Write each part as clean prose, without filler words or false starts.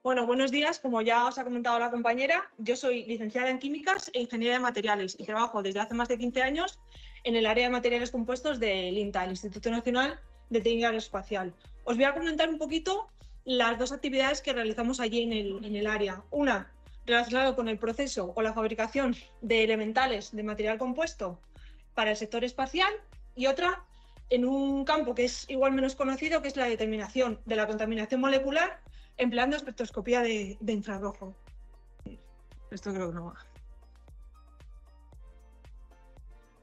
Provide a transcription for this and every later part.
Bueno, buenos días. Como ya os ha comentado la compañera, yo soy licenciada en Químicas e Ingeniería de Materiales y trabajo desde hace más de 15 años en el área de materiales compuestos del INTA, el Instituto Nacional de Técnica Aeroespacial. Os voy a comentar un poquito las dos actividades que realizamos allí en el área. Una relacionada con el proceso o la fabricación de elementales de material compuesto para el sector espacial y otra en un campo que es igual menos conocido, que es la determinación de la contaminación molecular empleando espectroscopía de infrarrojo. Esto creo que no va.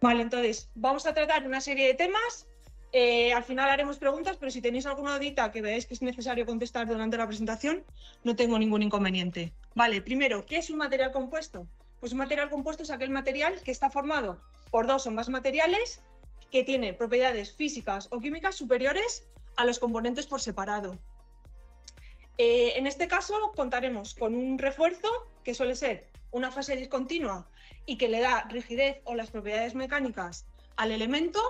Vale, entonces vamos a tratar una serie de temas. Al final haremos preguntas, pero si tenéis alguna dudita que veáis que es necesario contestar durante la presentación, no tengo ningún inconveniente. Vale, primero, ¿qué es un material compuesto? Pues un material compuesto es aquel material que está formado por dos o más materiales que tiene propiedades físicas o químicas superiores a los componentes por separado. En este caso contaremos con un refuerzo que suele ser una fase discontinua y que le da rigidez o las propiedades mecánicas al elemento,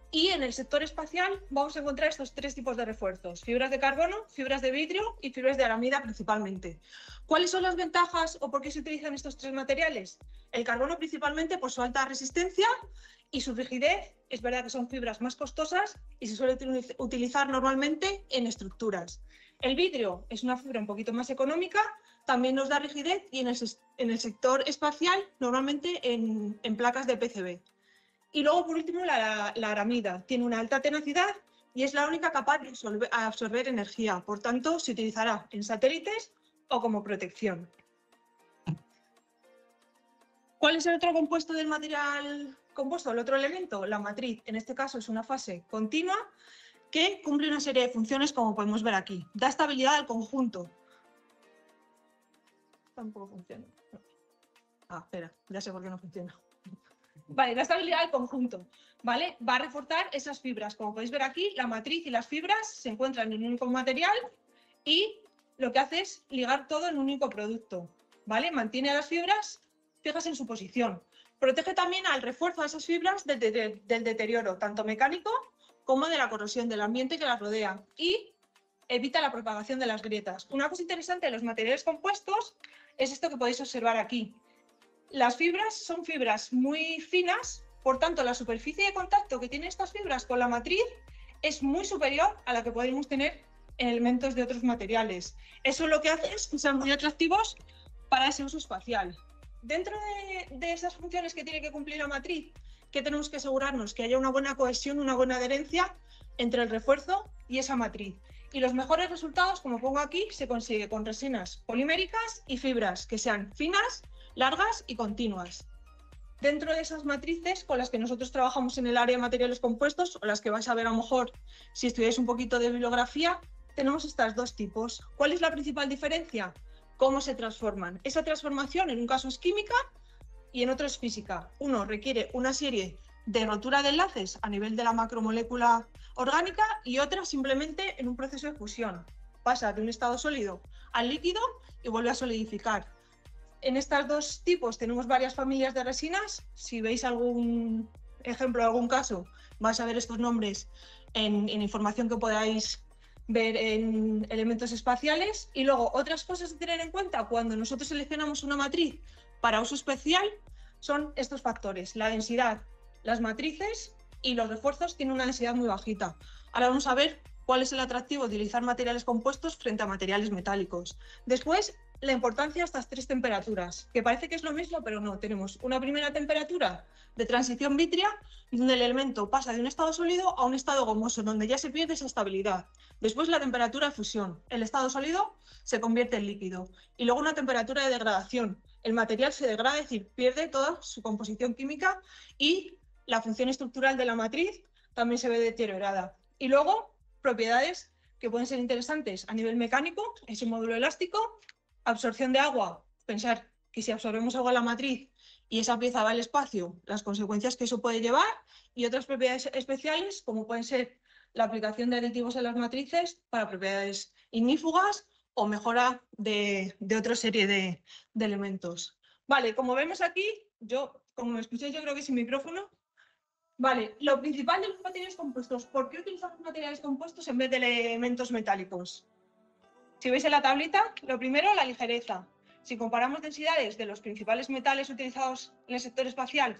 y en el sector espacial vamos a encontrar estos tres tipos de refuerzos: fibras de carbono, fibras de vidrio y fibras de aramida principalmente. ¿Cuáles son las ventajas o por qué se utilizan estos tres materiales? El carbono principalmente por su alta resistencia y su rigidez. Es verdad que son fibras más costosas y se suele utilizar normalmente en estructuras. El vidrio es una fibra un poquito más económica, también nos da rigidez y en el sector espacial normalmente en placas de PCB. Y luego, por último, la aramida. Tiene una alta tenacidad y es la única capaz de absorber energía. Por tanto, se utilizará en satélites o como protección. ¿Cuál es el otro compuesto del material compuesto? El otro elemento, la matriz. En este caso es una fase continua que cumple una serie de funciones, como podemos ver aquí. Da estabilidad al conjunto. Tampoco funciona. Espera, ya sé por qué no funciona. Vale, da estabilidad al conjunto, ¿vale? Va a reforzar esas fibras. Como podéis ver aquí, la matriz y las fibras se encuentran en un único material y lo que hace es ligar todo en un único producto, ¿vale? Mantiene a las fibras fijas en su posición. Protege también al refuerzo de esas fibras del deterioro, tanto mecánico como de la corrosión del ambiente que las rodea, y evita la propagación de las grietas. Una cosa interesante de los materiales compuestos es esto que podéis observar aquí. Las fibras son fibras muy finas, por tanto la superficie de contacto que tienen estas fibras con la matriz es muy superior a la que podemos tener en elementos de otros materiales. Eso lo que hace es que sean muy atractivos para ese uso espacial. Dentro de esas funciones que tiene que cumplir la matriz, ¿qué tenemos que asegurarnos? Que haya una buena cohesión, una buena adherencia entre el refuerzo y esa matriz. Y los mejores resultados, como pongo aquí, se consigue con resinas poliméricas y fibras que sean finas, largas y continuas. Dentro de esas matrices con las que nosotros trabajamos en el área de materiales compuestos, o las que vais a ver a lo mejor si estudiáis un poquito de bibliografía, tenemos estas dos tipos. ¿Cuál es la principal diferencia? Cómo se transforman. Esa transformación en un caso es química y en otro es física. Uno requiere una serie de rotura de enlaces a nivel de la macromolécula orgánica y otra simplemente en un proceso de fusión. Pasa de un estado sólido al líquido y vuelve a solidificar. En estos dos tipos tenemos varias familias de resinas. Si veis algún ejemplo, algún caso, vais a ver estos nombres en información que podáis ver en elementos espaciales. Y luego, otras cosas a tener en cuenta cuando nosotros seleccionamos una matriz para uso especial son estos factores: la densidad. Las matrices y los refuerzos tienen una densidad muy bajita. Ahora vamos a ver cuál es el atractivo de utilizar materiales compuestos frente a materiales metálicos. Después, la importancia de estas tres temperaturas, que parece que es lo mismo, pero no. Tenemos una primera temperatura de transición vítrea, donde el elemento pasa de un estado sólido a un estado gomoso, donde ya se pierde esa estabilidad. Después, la temperatura de fusión. El estado sólido se convierte en líquido. Y luego una temperatura de degradación. El material se degrada, es decir, pierde toda su composición química y la función estructural de la matriz también se ve deteriorada. Y luego, propiedades que pueden ser interesantes a nivel mecánico: ese módulo elástico, absorción de agua. Pensar que si absorbemos agua en la matriz y esa pieza va al espacio, las consecuencias que eso puede llevar, y otras propiedades especiales, como pueden ser la aplicación de aditivos en las matrices para propiedades ignífugas o mejora de otra serie de elementos. Vale, como vemos aquí, como me escucháis, yo creo que sin micrófono. Vale, lo principal de los materiales compuestos. ¿Por qué utilizamos materiales compuestos en vez de elementos metálicos? Si veis en la tablita, lo primero, la ligereza. Si comparamos densidades de los principales metales utilizados en el sector espacial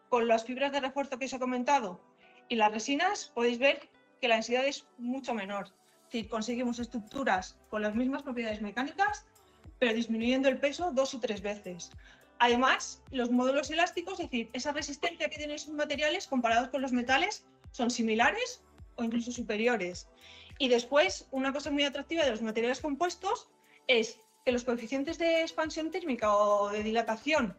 con las fibras de refuerzo que os he comentado y las resinas, podéis ver que la densidad es mucho menor. Es decir, conseguimos estructuras con las mismas propiedades mecánicas, pero disminuyendo el peso 2 o 3 veces. Además, los módulos elásticos, es decir, esa resistencia que tienen esos materiales comparados con los metales, son similares o incluso superiores. Y después, una cosa muy atractiva de los materiales compuestos es que los coeficientes de expansión térmica o de dilatación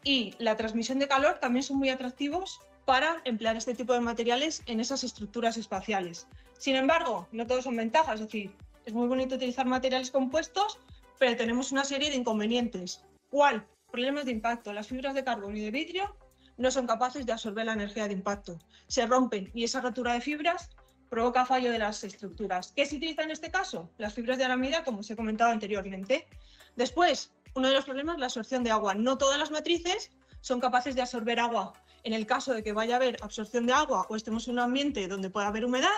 y la transmisión de calor también son muy atractivos para emplear este tipo de materiales en esas estructuras espaciales. Sin embargo, no todos son ventajas, es decir, es muy bonito utilizar materiales compuestos, pero tenemos una serie de inconvenientes. ¿Cuál? Problemas de impacto. Las fibras de carbono y de vidrio no son capaces de absorber la energía de impacto. Se rompen y esa rotura de fibras provoca fallo de las estructuras. ¿Qué se utiliza en este caso? Las fibras de aramida, como os he comentado anteriormente. Después, uno de los problemas es la absorción de agua. No todas las matrices son capaces de absorber agua. En el caso de que vaya a haber absorción de agua o estemos en un ambiente donde pueda haber humedad,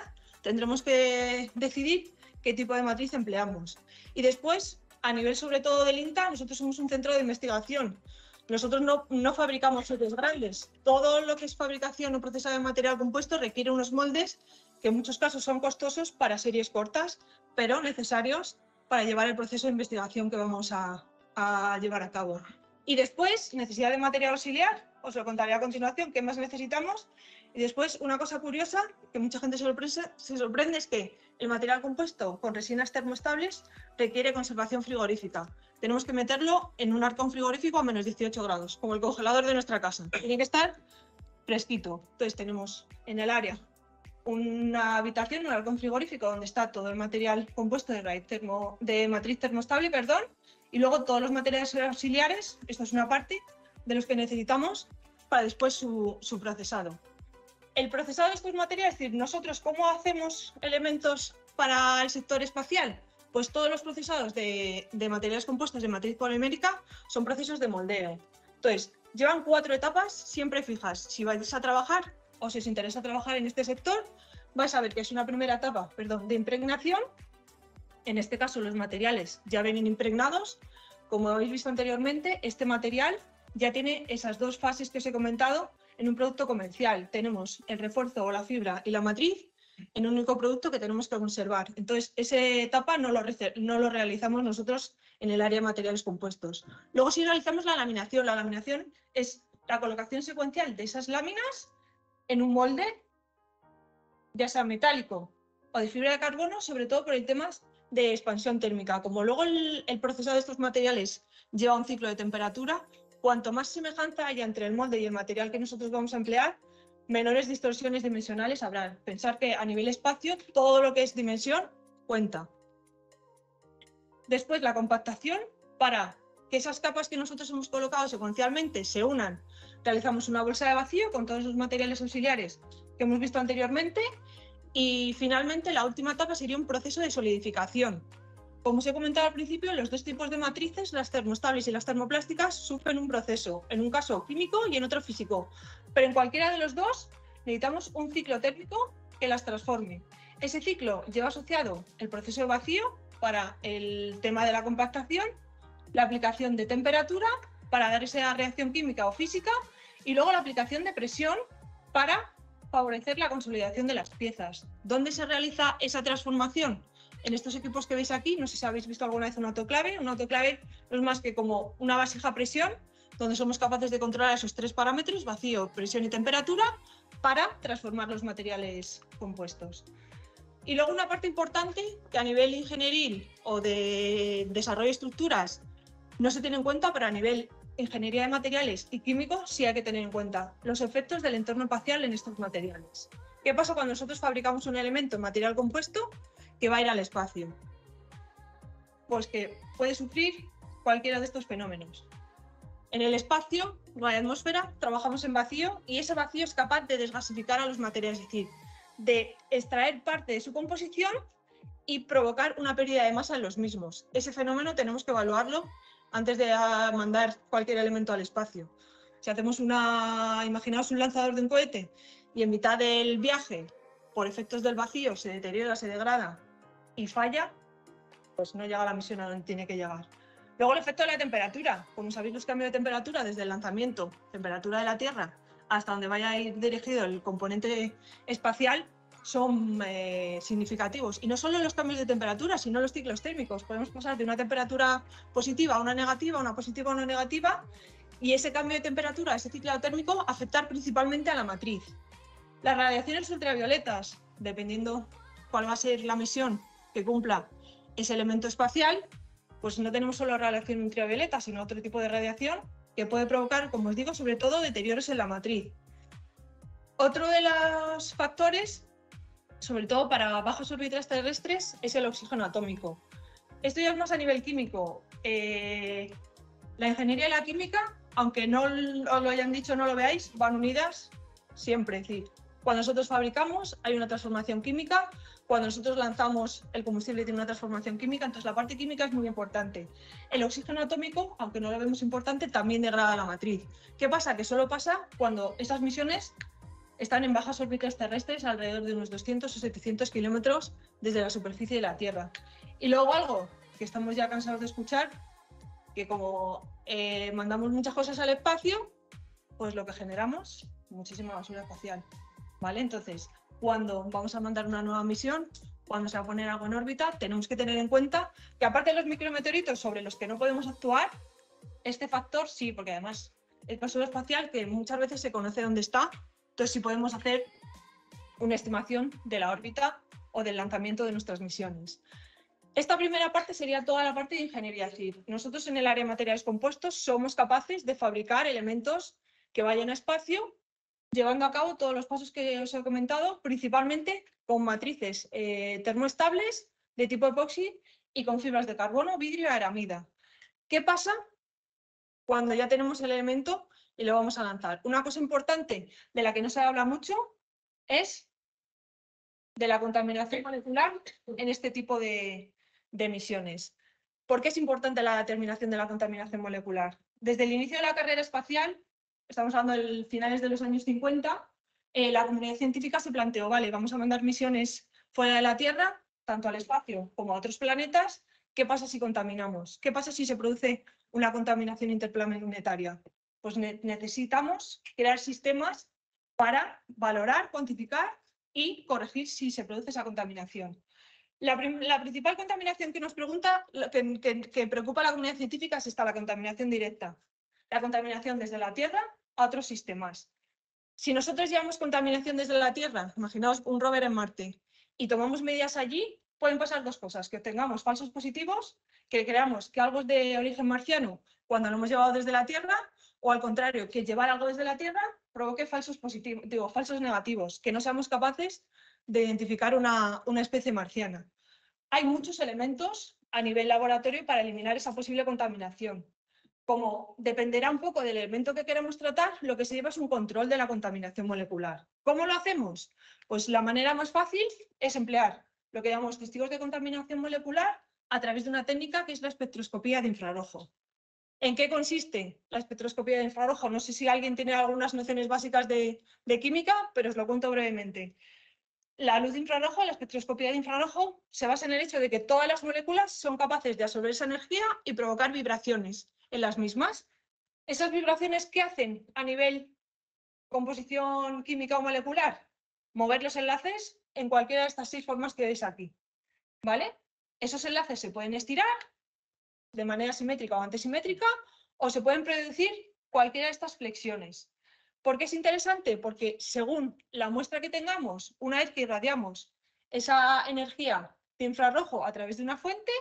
tendremos que decidir qué tipo de matriz empleamos. Y después, a nivel sobre todo del INTA, nosotros somos un centro de investigación. Nosotros no fabricamos series grandes. Todo lo que es fabricación o procesado de material compuesto requiere unos moldes que en muchos casos son costosos para series cortas, pero necesarios para llevar el proceso de investigación que vamos a llevar a cabo. Y después, necesidad de material auxiliar, os lo contaré a continuación, qué más necesitamos. Y después, una cosa curiosa, que mucha gente se sorprende, es que el material compuesto con resinas termoestables requiere conservación frigorífica. Tenemos que meterlo en un arcón frigorífico a menos 18 grados, como el congelador de nuestra casa. Tiene que estar fresquito. Entonces tenemos en el área una habitación, un arcón frigorífico, donde está todo el material compuesto de matriz termoestable, y luego todos los materiales auxiliares, esto es una parte, de los que necesitamos para después su procesado. El procesado de estos materiales, es decir, nosotros cómo hacemos elementos para el sector espacial, pues todos los procesados de materiales compuestos de matriz polimérica son procesos de moldeo. Entonces, llevan 4 etapas siempre fijas. Si vais a trabajar o si os interesa trabajar en este sector, vais a ver que es una primera etapa, de impregnación. En este caso, los materiales ya vienen impregnados. Como habéis visto anteriormente, este material ya tiene esas 2 fases que os he comentado en un producto comercial. Tenemos el refuerzo o la fibra y la matriz en un único producto que tenemos que conservar. Entonces, esa etapa no lo realizamos nosotros en el área de materiales compuestos. Luego sí realizamos la laminación. La laminación es la colocación secuencial de esas láminas en un molde, ya sea metálico o de fibra de carbono, sobre todo por el tema de expansión térmica. Como luego el procesado de estos materiales lleva un ciclo de temperatura, cuanto más semejanza haya entre el molde y el material que nosotros vamos a emplear, menores distorsiones dimensionales habrá. Pensar que a nivel espacio todo lo que es dimensión cuenta. Después la compactación, para que esas capas que nosotros hemos colocado secuencialmente se unan. Realizamos una bolsa de vacío con todos los materiales auxiliares que hemos visto anteriormente y finalmente la última etapa sería un proceso de solidificación. Como os he comentado al principio, los 2 tipos de matrices, las termoestables y las termoplásticas, sufren un proceso, en un caso químico y en otro físico. Pero en cualquiera de los dos necesitamos un ciclo térmico que las transforme. Ese ciclo lleva asociado el proceso de vacío para el tema de la compactación, la aplicación de temperatura para dar esa reacción química o física y luego la aplicación de presión para favorecer la consolidación de las piezas. ¿Dónde se realiza esa transformación? En estos equipos que veis aquí, no sé si habéis visto alguna vez un autoclave. Un autoclave no es más que como una vasija a presión, donde somos capaces de controlar esos 3 parámetros, vacío, presión y temperatura, para transformar los materiales compuestos. Y luego una parte importante que a nivel ingenieril o de desarrollo de estructuras no se tiene en cuenta, pero a nivel ingeniería de materiales y químicos sí hay que tener en cuenta los efectos del entorno espacial en estos materiales. ¿Qué pasa cuando nosotros fabricamos un elemento en material compuesto que va a ir al espacio? Pues que puede sufrir cualquiera de estos fenómenos. En el espacio, no hay atmósfera, trabajamos en vacío y ese vacío es capaz de desgasificar a los materiales, es decir, de extraer parte de su composición y provocar una pérdida de masa en los mismos. Ese fenómeno tenemos que evaluarlo antes de mandar cualquier elemento al espacio. Si hacemos imaginaos un lanzador de un cohete y en mitad del viaje, por efectos del vacío, se deteriora, se degrada y falla, pues no llega a la misión a donde tiene que llegar. Luego el efecto de la temperatura. Como sabéis, los cambios de temperatura desde el lanzamiento, temperatura de la Tierra, hasta donde vaya a ir dirigido el componente espacial, son significativos. Y no solo los cambios de temperatura, sino los ciclos térmicos. Podemos pasar de una temperatura positiva a una negativa, una positiva a una negativa, y ese cambio de temperatura, ese ciclo térmico, afectar principalmente a la matriz. Las radiaciones ultravioletas, dependiendo cuál va a ser la misión que cumpla ese elemento espacial, pues no tenemos solo radiación ultravioleta, sino otro tipo de radiación que puede provocar, como os digo, sobre todo deterioros en la matriz. Otro de los factores, sobre todo para bajas órbitas terrestres, es el oxígeno atómico. Esto ya es más a nivel químico. La ingeniería y la química, aunque no os lo hayan dicho, no lo veáis, van unidas siempre. Es decir, cuando nosotros fabricamos hay una transformación química, cuando nosotros lanzamos el combustible tiene una transformación química, entonces la parte química es muy importante. El oxígeno atómico, aunque no lo vemos importante, también degrada la matriz. ¿Qué pasa? Que solo pasa cuando esas misiones están en bajas órbitas terrestres alrededor de unos 200 o 700 kilómetros desde la superficie de la Tierra. Y luego algo que estamos ya cansados de escuchar, que como mandamos muchas cosas al espacio, pues lo que generamos, muchísima basura espacial, ¿vale? Entonces, cuando vamos a mandar una nueva misión, cuando se va a poner algo en órbita, tenemos que tener en cuenta que aparte de los micrometeoritos sobre los que no podemos actuar, este factor sí, porque además el basura espacial, que muchas veces se conoce dónde está, entonces sí podemos hacer una estimación de la órbita o del lanzamiento de nuestras misiones. Esta primera parte sería toda la parte de ingeniería. Es decir, nosotros en el área de materiales compuestos somos capaces de fabricar elementos que vayan a espacio, llevando a cabo todos los pasos que os he comentado, principalmente con matrices termoestables de tipo epoxi y con fibras de carbono, vidrio y aramida. ¿Qué pasa cuando ya tenemos el elemento y lo vamos a lanzar? Una cosa importante de la que no se habla mucho es de la contaminación molecular en este tipo de emisiones. ¿Por qué es importante la determinación de la contaminación molecular? Desde el inicio de la carrera espacial, estamos hablando de finales de los años 50, la comunidad científica se planteó, vale, vamos a mandar misiones fuera de la Tierra, tanto al espacio como a otros planetas. ¿Qué pasa si contaminamos? ¿Qué pasa si se produce una contaminación interplanetaria? Pues necesitamos crear sistemas para valorar, cuantificar y corregir si se produce esa contaminación. La principal contaminación que nos pregunta, que preocupa a la comunidad científica es esta, la contaminación directa. La contaminación desde la Tierra a otros sistemas. Si nosotros llevamos contaminación desde la Tierra, imaginaos un rover en Marte, y tomamos medidas allí, pueden pasar dos cosas, que obtengamos falsos positivos, que creamos que algo es de origen marciano cuando lo hemos llevado desde la Tierra, o al contrario, que llevar algo desde la Tierra provoque falsos positivos, falsos negativos, que no seamos capaces de identificar una especie marciana. Hay muchos elementos a nivel laboratorio para eliminar esa posible contaminación. Como dependerá un poco del elemento que queremos tratar, lo que se lleva es un control de la contaminación molecular. ¿Cómo lo hacemos? Pues la manera más fácil es emplear lo que llamamos testigos de contaminación molecular a través de una técnica que es la espectroscopía de infrarrojo. ¿En qué consiste la espectroscopía de infrarrojo? No sé si alguien tiene algunas nociones básicas de química, pero os lo cuento brevemente. La luz de infrarrojo, la espectroscopía de infrarrojo, se basa en el hecho de que todas las moléculas son capaces de absorber esa energía y provocar vibraciones en las mismas. ¿Esas vibraciones qué hacen a nivel composición química o molecular? Mover los enlaces en cualquiera de estas 6 formas que veis aquí, ¿vale? Esos enlaces se pueden estirar de manera simétrica o antisimétrica, o se pueden producir cualquiera de estas flexiones. ¿Por qué es interesante? Porque según la muestra que tengamos, una vez que irradiamos esa energía de infrarrojo a través de una fuente,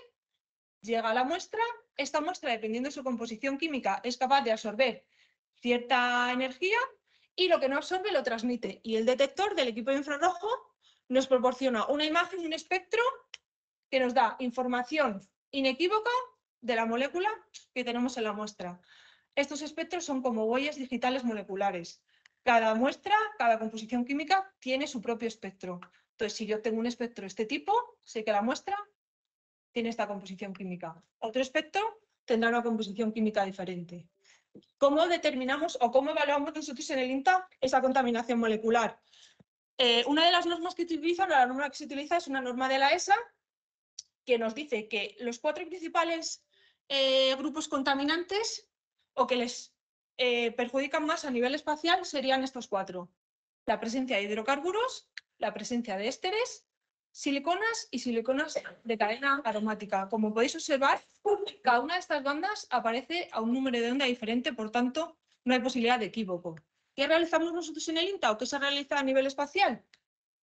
llega a la muestra, esta muestra, dependiendo de su composición química, es capaz de absorber cierta energía y lo que no absorbe lo transmite. Y el detector del equipo de infrarrojo nos proporciona una imagen, un espectro que nos da información inequívoca de la molécula que tenemos en la muestra. Estos espectros son como huellas digitales moleculares. Cada muestra, cada composición química tiene su propio espectro. Entonces, si yo tengo un espectro de este tipo, sé que la muestra tiene esta composición química. Otro espectro tendrá una composición química diferente. ¿Cómo determinamos o cómo evaluamos nosotros en el INTA esa contaminación molecular? Una de las normas que utilizan, la norma que se utiliza es una norma de la ESA, que nos dice que los 4 principales grupos contaminantes o que les perjudican más a nivel espacial serían estos 4. La presencia de hidrocarburos, la presencia de ésteres, siliconas y siliconas de cadena aromática. Como podéis observar, cada una de estas bandas aparece a un número de onda diferente, por tanto, no hay posibilidad de equívoco. ¿Qué realizamos nosotros en el INTA o qué se realiza a nivel espacial?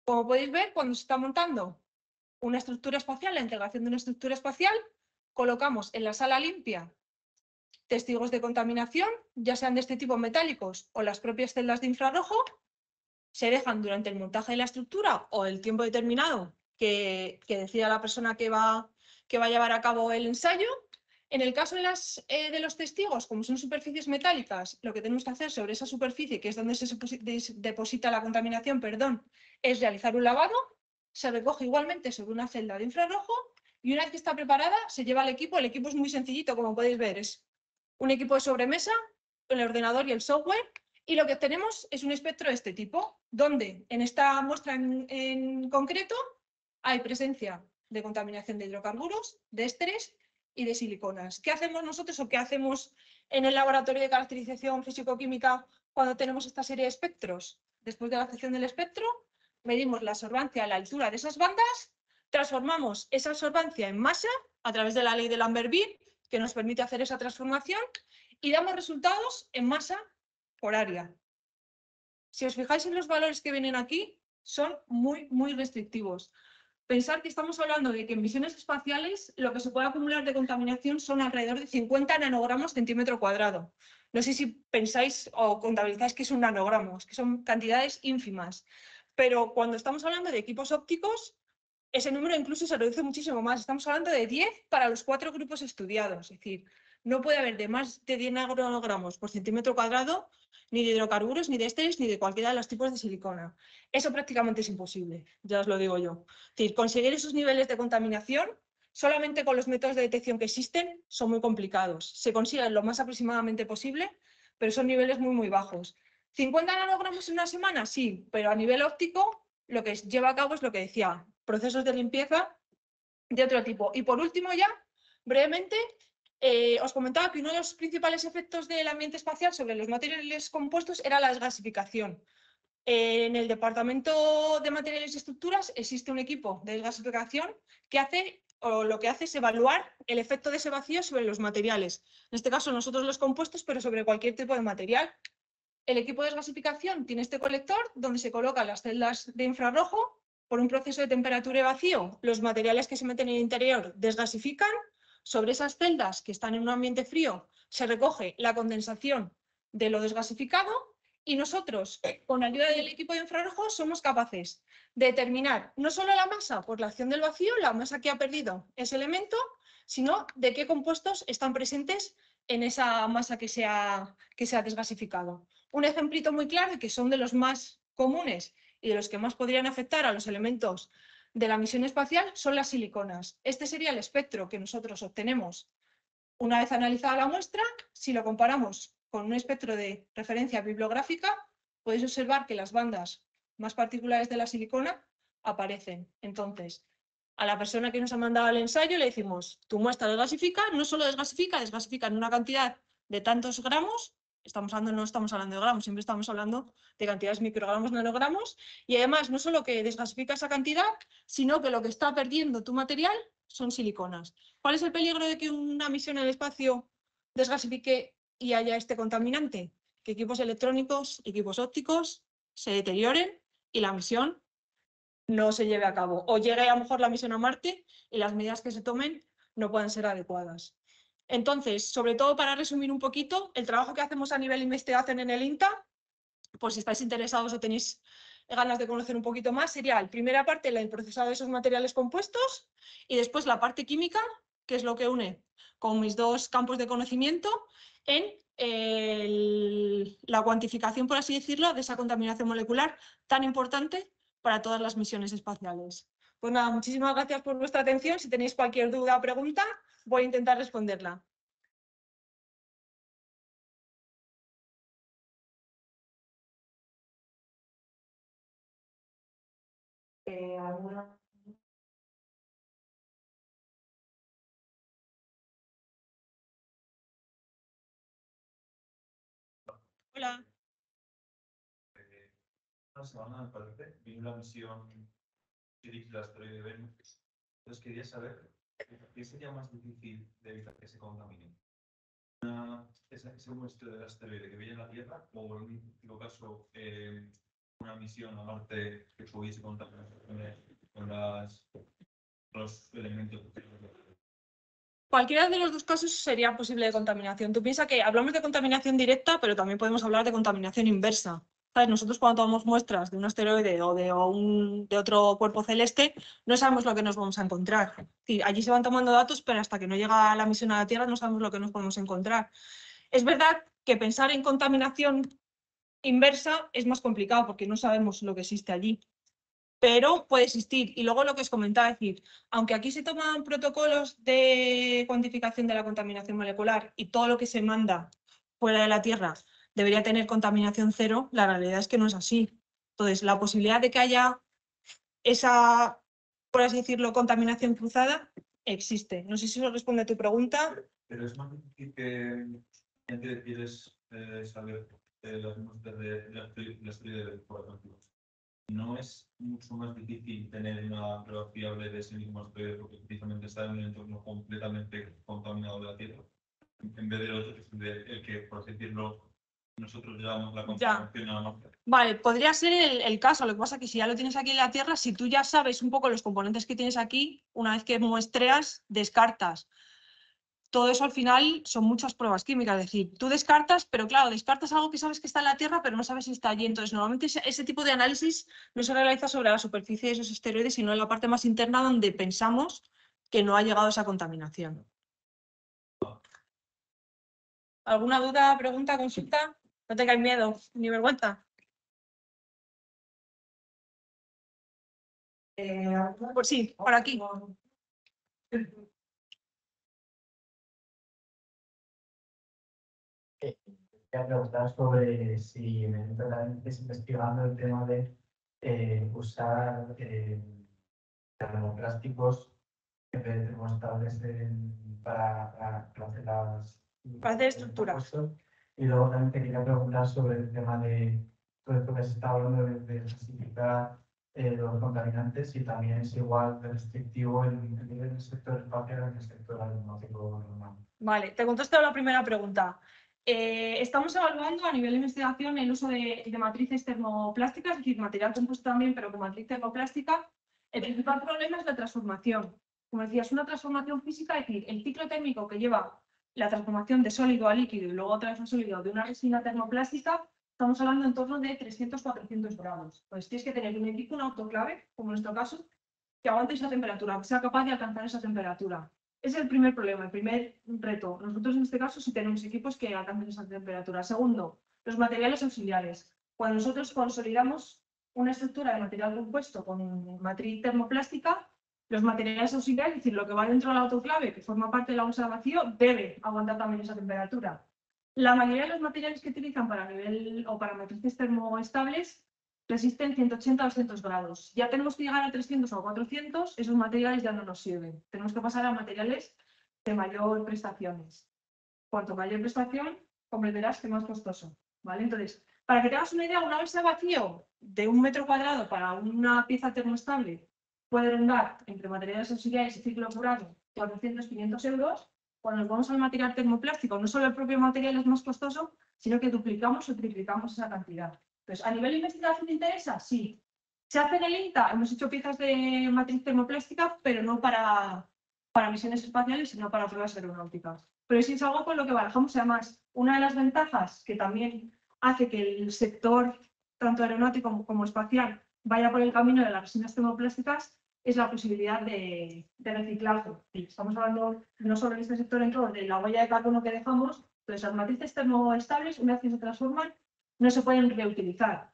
Como podéis ver, cuando se está montando una estructura espacial, la integración de una estructura espacial, colocamos en la sala limpia testigos de contaminación, ya sean de este tipo metálicos o las propias celdas de infrarrojo, se dejan durante el montaje de la estructura o el tiempo determinado que decida la persona que va a llevar a cabo el ensayo. En el caso de los testigos, como son superficies metálicas, lo que tenemos que hacer sobre esa superficie, que es donde se deposita la contaminación, es realizar un lavado. Se recoge igualmente sobre una celda de infrarrojo y una vez que está preparada se lleva al equipo. El equipo es muy sencillito, como podéis ver, es un equipo de sobremesa con el ordenador y el software, y lo que tenemos es un espectro de este tipo, donde en esta muestra en concreto hay presencia de contaminación de hidrocarburos, de ésteres y de siliconas. ¿Qué hacemos nosotros o qué hacemos en el laboratorio de caracterización físico-química cuando tenemos esta serie de espectros? Después de la sección del espectro, medimos la absorbancia a la altura de esas bandas, transformamos esa absorbancia en masa a través de la ley de Lambert-Bean, que nos permite hacer esa transformación, y damos resultados en masa por área. Si os fijáis en los valores que vienen aquí, son muy, muy restrictivos. Pensar que estamos hablando de que en misiones espaciales lo que se puede acumular de contaminación son alrededor de 50 nanogramos centímetro cuadrado. No sé si pensáis o contabilizáis que es un nanogramo, que son cantidades ínfimas. Pero cuando estamos hablando de equipos ópticos, ese número incluso se reduce muchísimo más. Estamos hablando de 10 para los 4 grupos estudiados. Es decir, no puede haber de más de 10 nanogramos por centímetro cuadrado ni de hidrocarburos, ni de ésteres, ni de cualquiera de los tipos de silicona. Eso prácticamente es imposible, ya os lo digo yo. Es decir, conseguir esos niveles de contaminación solamente con los métodos de detección que existen son muy complicados. Se consiguen lo más aproximadamente posible, pero son niveles muy, muy bajos. ¿50 nanogramos en una semana? Sí, pero a nivel óptico lo que lleva a cabo es lo que decía, procesos de limpieza de otro tipo. Y por último ya, brevemente, os comentaba que uno de los principales efectos del ambiente espacial sobre los materiales compuestos era la desgasificación. En el Departamento de Materiales y Estructuras existe un equipo de desgasificación que hace, o lo que hace es evaluar el efecto de ese vacío sobre los materiales. En este caso nosotros los compuestos, pero sobre cualquier tipo de material. El equipo de desgasificación tiene este colector donde se colocan las celdas de infrarrojo. Por un proceso de temperatura y vacío, los materiales que se meten en el interior desgasifican. Sobre esas celdas que están en un ambiente frío se recoge la condensación de lo desgasificado y nosotros, con ayuda del equipo de infrarrojo, somos capaces de determinar no solo la masa por la acción del vacío, la masa que ha perdido ese elemento, sino de qué compuestos están presentes en esa masa que se ha desgasificado. Un ejemplito muy claro y que son de los más comunes y de los que más podrían afectar a los elementos de la misión espacial son las siliconas. Este sería el espectro que nosotros obtenemos una vez analizada la muestra. Si lo comparamos con un espectro de referencia bibliográfica, podéis observar que las bandas más particulares de la silicona aparecen. Entonces, a la persona que nos ha mandado el ensayo le decimos, tu muestra desgasifica, no solo desgasifica en una cantidad de tantos gramos, no estamos hablando de gramos, siempre estamos hablando de cantidades microgramos, nanogramos, y además no solo que desgasifica esa cantidad, sino que lo que está perdiendo tu material son siliconas. ¿Cuál es el peligro de que una misión en el espacio desgasifique y haya este contaminante? Que equipos electrónicos, equipos ópticos se deterioren y la misión no se lleve a cabo. O llegue a lo mejor la misión a Marte y las medidas que se tomen no puedan ser adecuadas. Entonces, sobre todo para resumir un poquito, el trabajo que hacemos a nivel de investigación en el INTA, pues si estáis interesados o tenéis ganas de conocer un poquito más, sería la primera parte, el procesado de esos materiales compuestos, y después la parte química, que es lo que une con mis dos campos de conocimiento en la cuantificación, por así decirlo, de esa contaminación molecular tan importante para todas las misiones espaciales. Pues nada, muchísimas gracias por vuestra atención. Si tenéis cualquier duda o pregunta, voy a intentar responderla. ¿Alguna Hola. Una semana, me parece, vino una misión que dirige el asteroide Venus. Entonces quería saber qué sería más difícil de evitar que se contamine. Ese muestreo del asteroide que viene a la Tierra o en un último caso una misión a Marte que pudiese contaminar con los elementos. Cualquiera de los dos casos sería posible de contaminación. Tú piensas que hablamos de contaminación directa, pero también podemos hablar de contaminación inversa. ¿Sabes? Nosotros cuando tomamos muestras de un asteroide o de otro cuerpo celeste, no sabemos lo que nos vamos a encontrar. Es decir, allí se van tomando datos, pero hasta que no llega la misión a la Tierra no sabemos lo que nos podemos encontrar. Es verdad que pensar en contaminación inversa es más complicado porque no sabemos lo que existe allí, pero puede existir. Y luego lo que os comentaba, es decir, aunque aquí se toman protocolos de cuantificación de la contaminación molecular y todo lo que se manda fuera de la Tierra debería tener contaminación cero, la realidad es que no es así. Entonces, la posibilidad de que haya esa, por así decirlo, contaminación cruzada existe. No sé si eso responde a tu pregunta. Pero es más difícil que quieres saber las muestras de la estrella del corazón. ¿No es mucho más difícil tener una prueba fiable de ese mismo asteroide porque precisamente está en un entorno completamente contaminado de la Tierra? En vez del otro, el que, por así decirlo, nosotros llevamos la contaminación a Marte. Vale, podría ser el caso. Lo que pasa es que si ya lo tienes aquí en la Tierra, si tú ya sabes un poco los componentes que tienes aquí, una vez que muestreas, descartas. Todo eso al final son muchas pruebas químicas. Es decir, tú descartas, pero claro, descartas algo que sabes que está en la Tierra, pero no sabes si está allí. Entonces, normalmente ese tipo de análisis no se realiza sobre la superficie de esos asteroides, sino en la parte más interna donde pensamos que no ha llegado esa contaminación. ¿Alguna duda, pregunta, consulta? No tengáis miedo ni vergüenza. Pues sí, por aquí. Quería preguntar sobre si verdaderamente estés investigando el tema de usar termoplásticos en vez de termoestables para hacer Para hacer estructuras. Y luego también te quería preguntar sobre el tema de todo esto que se está hablando de clasificar los contaminantes y también es igual de restrictivo en el sector espacial que en el sector aeronáutico normal. Vale, te contesto la primera pregunta. Estamos evaluando a nivel de investigación el uso de matrices termoplásticas, es decir, material compuesto también, pero con matriz termoplástica. El principal problema es la transformación. Como decía, es una transformación física, es decir, el ciclo térmico que lleva la transformación de sólido a líquido y luego otra vez a sólido de una resina termoplástica, estamos hablando en torno de 300-400 grados. Pues tienes que tener un equipo, un autoclave, como en nuestro caso, que aguante esa temperatura, que sea capaz de alcanzar esa temperatura. Ese es el primer problema, el primer reto. Nosotros en este caso sí tenemos equipos que alcancen esa temperatura. Segundo, los materiales auxiliares. Cuando nosotros consolidamos una estructura de material compuesto con matriz termoplástica, los materiales auxiliares, es decir, lo que va dentro del autoclave, que forma parte de la bolsa de vacío, debe aguantar también esa temperatura. La mayoría de los materiales que utilizan para nivel o para matrices termoestables resisten 180 a 200 grados. Ya tenemos que llegar a 300 o 400, esos materiales ya no nos sirven. Tenemos que pasar a materiales de mayor prestaciones. Cuanto mayor prestación, comprenderás que más costoso. ¿Vale? Entonces, para que te hagas una idea, una bolsa de vacío de 1 metro cuadrado para una pieza termoestable puede rondar entre materiales auxiliares y ciclo curado 400-500 euros. Cuando nos vamos al material termoplástico, no solo el propio material es más costoso, sino que duplicamos o triplicamos esa cantidad. Entonces, ¿a nivel de investigación te interesa? Sí. ¿Se hace en el INTA? Hemos hecho piezas de matriz termoplástica, pero no para misiones espaciales, sino para pruebas aeronáuticas. Pero sí es algo con lo que barajamos. Además, una de las ventajas que también hace que el sector, tanto aeronáutico como espacial, vaya por el camino de las resinas termoplásticas es la posibilidad de reciclaje. Estamos hablando no solo en este sector, en todo, de la huella de carbono que dejamos. Entonces, las matrices termoestables, una vez que se transforman, no se pueden reutilizar.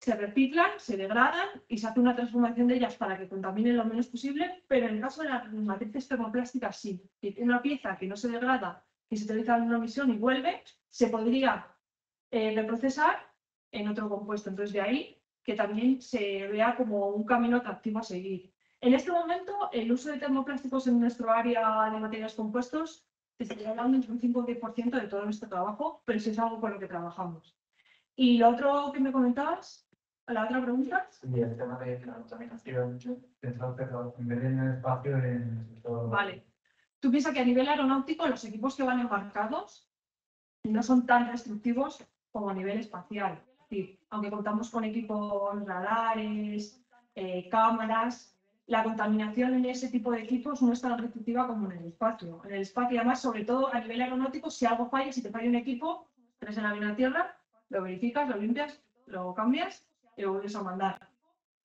Se reciclan, se degradan y se hace una transformación de ellas para que contaminen lo menos posible, pero en el caso de las matrices termoplásticas sí. Si tiene una pieza que no se degrada, que se utiliza en una misión y vuelve, se podría reprocesar en otro compuesto. Entonces, de ahí que también se vea como un camino atractivo a seguir. En este momento, el uso de termoplásticos en nuestro área de materiales compuestos te estaría hablando entre un 5 o 10% de todo nuestro trabajo, pero eso es algo con lo que trabajamos. Y lo otro que me comentabas, la otra pregunta. Y el tema de la contaminación, pero en vez de en el espacio, en el sector. Vale. Tú piensas que a nivel aeronáutico los equipos que van embarcados no son tan restrictivos como a nivel espacial. Es decir, aunque contamos con equipos radares, cámaras, la contaminación en ese tipo de equipos no es tan restrictiva como en el espacio. En el espacio, además, sobre todo a nivel aeronáutico, si algo falla, si te falla un equipo, traes el avión a tierra, lo verificas, lo limpias, lo cambias y lo vuelves a mandar.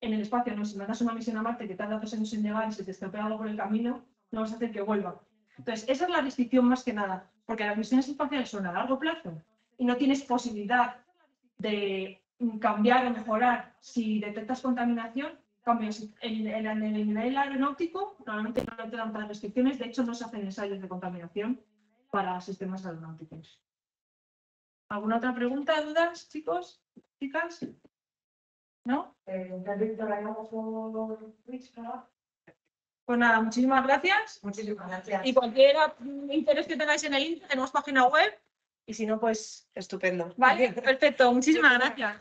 En el espacio, no, si mandas una misión a Marte que tarda 2 años en llegar y se te estropea algo por el camino, no vas a hacer que vuelva. Entonces, esa es la restricción más que nada, porque las misiones espaciales son a largo plazo y no tienes posibilidad de cambiar o mejorar si detectas contaminación. Cambios en el nivel aeronáutico, normalmente no te dan tantas restricciones, de hecho no se hacen ensayos de contaminación para sistemas aeronáuticos. ¿Alguna otra pregunta, dudas, chicos, chicas? ¿No? Pues nada, muchísimas gracias. Muchísimas gracias. Y cualquier interés que tengáis en el INTA, tenemos página web. Y si no, pues Estupendo. vale, perfecto. Muchísimas gracias.